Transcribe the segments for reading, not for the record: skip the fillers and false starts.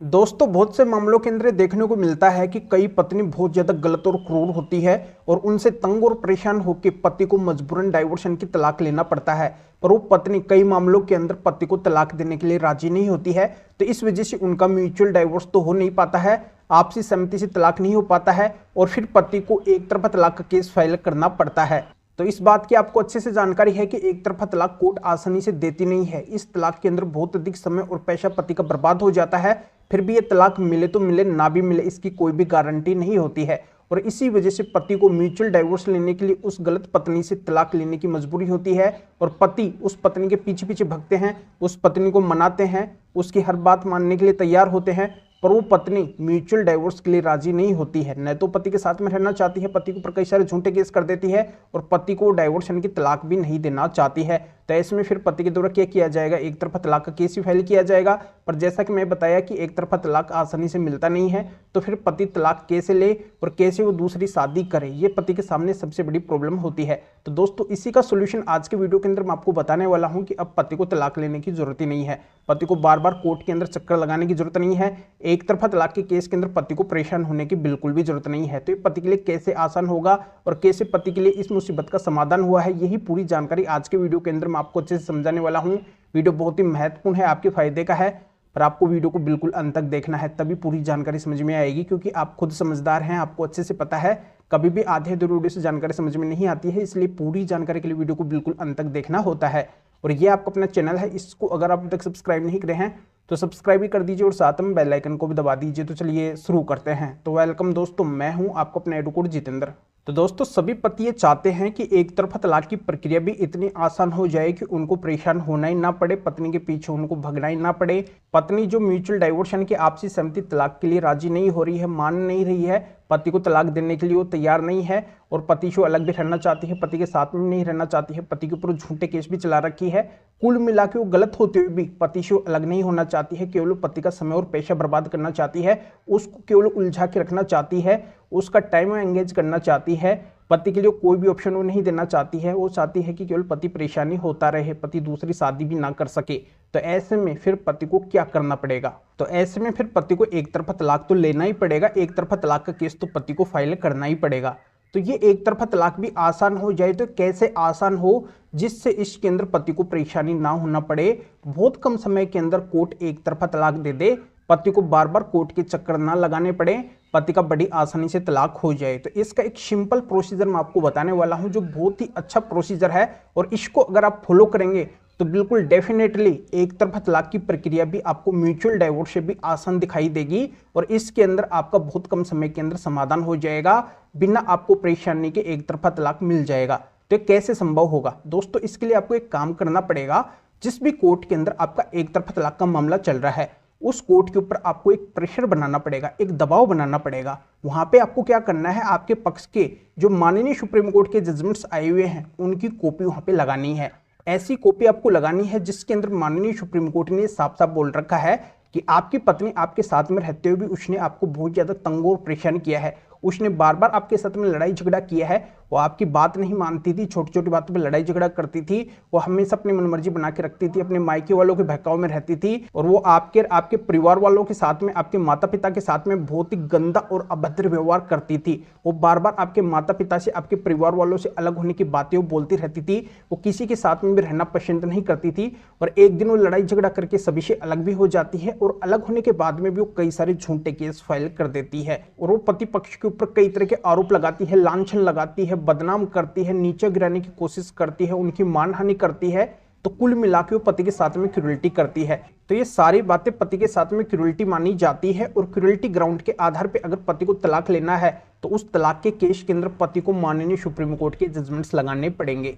दोस्तों बहुत से मामलों के अंदर देखने को मिलता है कि कई पत्नी बहुत ज्यादा गलत और क्रूर होती है और उनसे तंग और परेशान होकर पति को मजबूरन डाइवोर्सन की तलाक लेना पड़ता है। पर वो पत्नी कई मामलों के अंदर पति को तलाक देने के लिए राजी नहीं होती है, तो इस वजह से उनका म्यूचुअल डाइवोर्स तो हो नहीं पाता है, आपसी सहमति से तलाक नहीं हो पाता है और फिर पति को एक तरफा तलाक का केस फाइल करना पड़ता है। तो इस बात की आपको अच्छे से जानकारी है कि एक तरफा तलाक कोर्ट आसानी से देती नहीं है। इस तलाक के अंदर बहुत अधिक समय और पैसा पति का बर्बाद हो जाता है। फिर भी ये तलाक मिले तो मिले, ना भी मिले, इसकी कोई भी गारंटी नहीं होती है और इसी वजह से पति को म्यूचुअल डाइवोर्स लेने के लिए उस गलत पत्नी से तलाक लेने की मजबूरी होती है और पति उस पत्नी के पीछे पीछे भगते हैं, उस पत्नी को मनाते हैं, उसकी हर बात मानने के लिए तैयार होते हैं, पर वो पत्नी म्यूचुअल डाइवोर्स के लिए राजी नहीं होती है। न तो पति के साथ में रहना चाहती है, पति के ऊपर कई सारे झूठे केस कर देती है और पति को डाइवोर्सन की तलाक भी नहीं देना चाहती है। तो ऐसे में फिर पति के द्वारा क्या किया जाएगा, एक तरफा तलाक का केस भी फाइल किया जाएगा। पर जैसा कि मैं बताया कि एक तरफा तलाक आसानी से मिलता नहीं है, तो फिर पति तलाक कैसे ले और कैसे वो दूसरी शादी करे, ये पति के सामने सबसे बड़ी प्रॉब्लम होती है। तो दोस्तों इसी का सोल्यूशन आज के वीडियो के अंदर मैं आपको बताने वाला हूं कि अब पति को तलाक लेने की जरूरत ही नहीं है, पति को बार बार कोर्ट के अंदर चक्कर लगाने की जरूरत नहीं है, एक तरफा तलाक के केस के अंदर पति को परेशान होने की बिल्कुल भी जरूरत नहीं है। तो ये पति के लिए कैसे आसान होगा और कैसे पति के लिए इस मुसीबत का समाधान हुआ है, यही पूरी जानकारी आज के वीडियो के अंदर मैं आपको अच्छे से समझाने वाला हूं। वीडियो बहुत ही महत्वपूर्ण है, आपके फायदे का है, पर आपको वीडियो को बिल्कुल अंत तक देखना है, तभी पूरी जानकारी समझ में आएगी। क्योंकि आप खुद समझदार हैं, आपको अच्छे से पता है कभी भी आधे अधूरे वीडियो से जानकारी समझ में नहीं आती है, इसलिए पूरी जानकारी के लिए वीडियो को बिल्कुल अंत तक देखना होता है। और ये आपका अपना चैनल है, इसको अगर आप अभी तक सब्सक्राइब नहीं करे हैं तो सब्सक्राइब भी कर दीजिए और साथ में बेल आइकन को भी दबा दीजिए। तो चलिए शुरू करते हैं। तो वेलकम दोस्तों, मैं हूं आपको अपना एडवोकेट जितेंद्र। तो दोस्तों सभी पति ये चाहते हैं कि एक तरफा तलाक की प्रक्रिया भी इतनी आसान हो जाए कि उनको परेशान होना ही ना पड़े, पत्नी के पीछे उनको भगना ही ना पड़े। पत्नी जो म्यूचुअल डाइवोर्सन की आपसी सहमति तलाक के लिए राजी नहीं हो रही है, मान नहीं रही है, पति को तलाक देने के लिए वो तैयार नहीं है और पति से अलग भी रहना चाहती है, पति के साथ में नहीं रहना चाहती है, पति के ऊपर झूठे केस भी चला रखी है। कुल मिला के वो गलत होते हुए भी पति से अलग नहीं होना चाहती है, केवल पति का समय और पैसा बर्बाद करना चाहती है, उसको केवल उलझा के रखना चाहती है, उसका टाइम एंगेज करना चाहती है, पति के लिए कोई भी ऑप्शन वो नहीं देना चाहती है। वो चाहती है कि केवल पति परेशानी होता रहे, पति दूसरी शादी भी ना कर सके। तो ऐसे में फिर पति को क्या करना पड़ेगा, तो ऐसे में फिर पति को एक तरफा तलाक तो लेना ही पड़ेगा, एक तरफा तलाक का केस तो पति को फाइल करना ही पड़ेगा। तो ये एक तरफा तलाक भी आसान हो जाए तो कैसे आसान हो, जिससे इसके अंदर पति को परेशानी ना होना पड़े, बहुत कम समय के अंदर कोर्ट एक तरफा तलाक दे दे, पति को बार बार कोर्ट के चक्कर ना लगाने पड़े, पति का बड़ी आसानी से तलाक हो जाए। तो इसका एक सिंपल प्रोसीजर मैं आपको बताने वाला हूं, जो बहुत ही अच्छा प्रोसीजर है और इसको अगर आप फॉलो करेंगे तो बिल्कुल डेफिनेटली एक तरफा तलाक की प्रक्रिया भी आपको म्यूचुअल डाइवोर्स से भी आसान दिखाई देगी और इसके अंदर आपका बहुत कम समय के अंदर समाधान हो जाएगा, बिना आपको परेशानी के एक तरफा तलाक मिल जाएगा। तो कैसे संभव होगा दोस्तों, इसके लिए आपको एक काम करना पड़ेगा। जिस भी कोर्ट के अंदर आपका एक तरफा तलाक का मामला चल रहा है, उस कोर्ट के ऊपर आपको एक प्रेशर बनाना पड़ेगा, एक दबाव बनाना पड़ेगा। वहां पे आपको क्या करना है, आपके पक्ष के जो माननीय सुप्रीम कोर्ट के जजमेंट्स आए हुए हैं उनकी कॉपी वहां पे लगानी है। ऐसी कॉपी आपको लगानी है जिसके अंदर माननीय सुप्रीम कोर्ट ने साफ साफ बोल रखा है कि आपकी पत्नी आपके साथ में रहते हुए भी उसने आपको बहुत ज्यादा तंग और परेशान किया है, उसने बार बार आपके साथ में लड़ाई झगड़ा किया है, वो आपकी बात नहीं मानती थी, छोटी छोटी बातों पे लड़ाई झगड़ा करती थी, वो हमेशा अपनी मनमर्जी बना के रखती थी, अपने मायके वालों के बहकाव में रहती थी और वो आपके परिवार वालों के साथ में, आपके माता पिता के साथ में बहुत ही गंदा और अभद्र व्यवहार करती थी। वो बार बार आपके माता पिता से, आपके परिवार वालों से अलग होने की बातें वो बोलती रहती थी, वो किसी के साथ में भी रहना पसंद नहीं करती थी और एक दिन वो लड़ाई झगड़ा करके सभी से अलग भी हो जाती है और अलग होने के बाद में भी वो कई सारे झूठे केस फाइल कर देती है और वो पति पक्ष के ऊपर कई तरह के आरोप लगाती है, लांछन लगाती है, बदनाम करती है, नीचे गिराने की कोशिश करती है, उनकी मानहानि करती है। तो कुल मिलाकर वो पति के साथ में क्रूरल्टी करती है। तो ये सारी बातें पति के साथ में क्रूरल्टी मानी जाती है और क्रूरल्टी ग्राउंड के आधार पे अगर पति को तलाक लेना है तो उस तलाक के केस के अंदर पति को माननीय सुप्रीम कोर्ट के जजमेंट्स लगाने पड़ेंगे।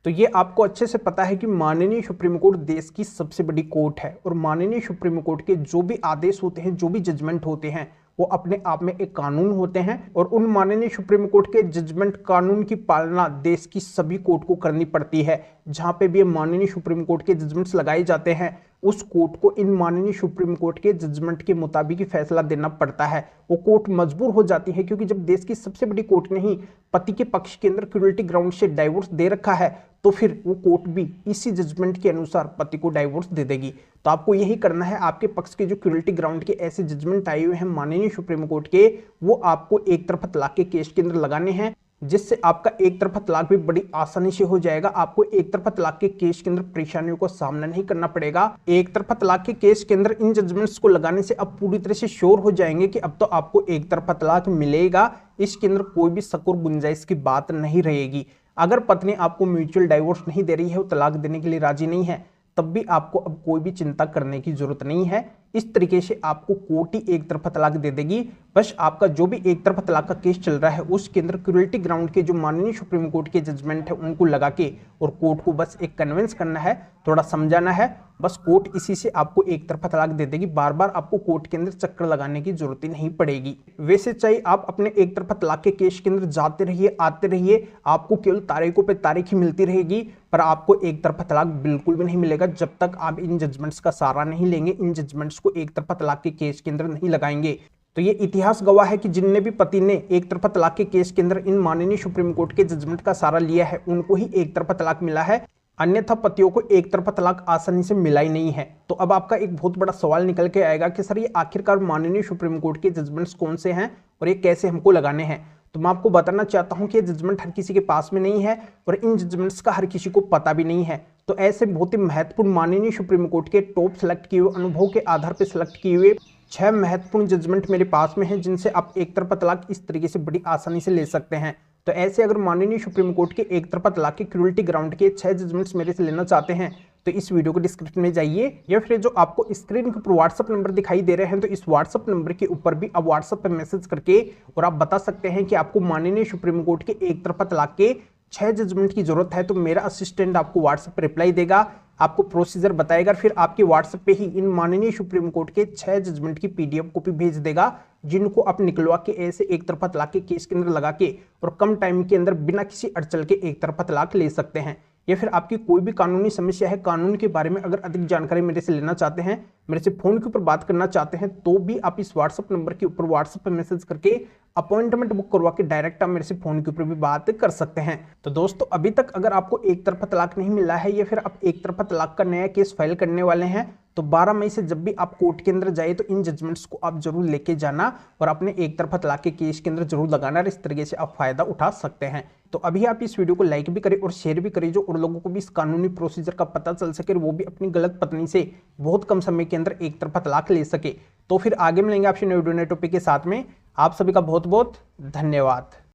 तो ये आपको अच्छे से पता है कि माननीय सुप्रीम कोर्ट देश की सबसे बड़ी कोर्ट है और माननीय सुप्रीम कोर्ट के जो भी आदेश होते हैं, जो भी जजमेंट होते हैं, वो अपने आप में एक कानून होते हैं और उन माननीय सुप्रीम कोर्ट के जजमेंट कानून की पालना देश की सभी कोर्ट को करनी पड़ती है। जहां पे भी माननीय सुप्रीम कोर्ट के जजमेंट्स लगाए जाते हैं, उस कोर्ट को इन माननीय सुप्रीम कोर्ट के जजमेंट के मुताबिक ही फैसला देना पड़ता है। वो कोर्ट मजबूर हो जाती है क्योंकि जब देश की सबसे बड़ी कोर्ट ने ही पति के पक्ष के अंदर क्रूरल्टी ग्राउंड से डाइवोर्स दे रखा है तो फिर वो कोर्ट भी इसी जजमेंट के अनुसार पति को डाइवोर्स दे देगी। तो आपको यही करना है। आपके पक्ष के जो क्यूरल्टी ग्राउंड के ऐसे जजमेंट आए हुए हैं माननीय सुप्रीम कोर्ट के, वो आपको एक तरफा तलाक के केस के अंदर लगाने हैं, जिससे आपका एक तरफा तलाक भी बड़ी आसानी से हो जाएगा। आपको एक तरफा तलाक के केस के अंदर परेशानियों का सामना नहीं करना पड़ेगा। एक तरफा तलाक के केस के अंदर इन जजमेंट्स को लगाने से अब पूरी तरह से श्योर हो जाएंगे कि अब तो आपको एक तरफा तलाक मिलेगा। इसके अंदर कोई भी शक और गुंजाइश की बात नहीं रहेगी। अगर पत्नी आपको म्यूचुअल डाइवोर्स नहीं दे रही है, वो तलाक देने के लिए राजी नहीं है, तब भी आपको अब कोई भी चिंता करने की जरूरत नहीं है। इस तरीके से आपको कोर्ट ही एक तरफा तलाक दे देगी। बस आपका जो भी एक तरफा तलाक का केस चल रहा है उसके अंदर क्रूरल्टी ग्राउंड के जो माननीय सुप्रीम कोर्ट के जजमेंट है उनको लगा के और कोर्ट को बस एक कन्विंस करना है, थोड़ा समझाना है, बस कोर्ट इसी से आपको एक तरफा तलाक दे देगी। बार बार आपको कोर्ट के अंदर चक्कर लगाने की जरूरत ही नहीं पड़ेगी। वैसे चाहे आप अपने एक तरफा तलाक के केस के अंदर जाते रहिए, आते रहिए, आपको केवल तारीखों पे तारीख ही मिलती रहेगी, पर आपको एक तरफा तलाक बिल्कुल भी नहीं मिलेगा जब तक आप इन जजमेंट्स का सहारा नहीं लेंगे, इन जजमेंट्स को एक तरफा तलाक के केस के अंदर नहीं लगाएंगे। तो ये इतिहास गवाह है कि जिनने भी पति ने एक तरफा तलाक के केस के अंदर इन माननीय सुप्रीम कोर्ट के जजमेंट का सहारा लिया है, उनको ही एक तरफा तलाक मिला है, अन्यथा पतियों को एक तरफा तलाक आसानी से मिला ही नहीं है। तो अब आपका एक बहुत बड़ा सवाल निकल के आएगा कि सर ये आखिरकार माननीय सुप्रीम कोर्ट के जजमेंट्स कौन से हैं और ये कैसे हमको लगाने हैं। तो मैं आपको बताना चाहता हूं कि ये जजमेंट हर किसी के पास में नहीं है और इन जजमेंट्स का हर किसी को पता भी नहीं है। तो ऐसे बहुत ही महत्वपूर्ण माननीय सुप्रीम कोर्ट के टॉप सेलेक्ट किए हुए, अनुभव के आधार पर सिलेक्ट किए हुए 6 महत्वपूर्ण जजमेंट मेरे पास में हैं, जिनसे आप एक तरफा तलाक इस तरीके से बड़ी आसानी से ले सकते हैं। तो ऐसे अगर माननीय सुप्रीम कोर्ट के एक तरफा तलाक के क्रूरल्टी ग्राउंड के 6 जजमेंट्स मेरे से लेना चाहते हैं तो इस वीडियो को डिस्क्रिप्शन में जाइए, या फिर जो आपको स्क्रीन के ऊपर व्हाट्सएप नंबर दिखाई दे रहे हैं तो इस व्हाट्सएप नंबर के ऊपर भी आप व्हाट्सएप पे मैसेज करके और आप बता सकते हैं कि आपको माननीय सुप्रीम कोर्ट के एक तरफा तलाक के 6 जजमेंट की जरूरत है। तो मेरा असिस्टेंट आपको व्हाट्सएप पर रिप्लाई देगा, आपको प्रोसीजर बताएगा, फिर आपके व्हाट्सएप पे ही इन माननीय सुप्रीम कोर्ट के 6 जजमेंट की पीडीएफ कॉपी भेज देगा, जिनको आप निकलवा के ऐसे एक तरफा तलाक के केस के अंदर लगा के और कम टाइम के अंदर बिना किसी अड़चन के एक तरफा तलाक ले सकते हैं। या फिर आपकी कोई भी कानूनी समस्या है, कानून के बारे में अगर अधिक जानकारी मेरे से लेना चाहते हैं, मेरे से फोन के ऊपर बात करना चाहते हैं, तो भी आप इस व्हाट्सएप नंबर के ऊपर व्हाट्सएप पर मैसेज करके अपॉइंटमेंट बुक करवा के डायरेक्ट आप मेरे से फोन के ऊपर भी बात कर सकते हैं। तो दोस्तों अभी तक अगर आपको एक तरफा तलाक नहीं मिला है या फिर आप एक तरफा तलाक का नया केस फाइल करने वाले हैं, तो 12 मई से जब भी आप कोर्ट के अंदर जाए तो इन जजमेंट्स को आप जरूर लेके जाना और अपने एक तरफा तलाक के केस के अंदर जरूर लगाना, इस तरीके से आप फायदा उठा सकते हैं। तो अभी आप इस वीडियो को लाइक भी करें और शेयर भी करें, जो और लोगों को भी इस कानूनी प्रोसीजर का पता चल सके और वो भी अपनी गलत पत्नी से बहुत कम समय के अंदर एक तरफा तलाक ले सके। तो फिर आगे मिलेंगे आपसे नए वीडियो नए टॉपिक के साथ में। आप सभी का बहुत बहुत धन्यवाद।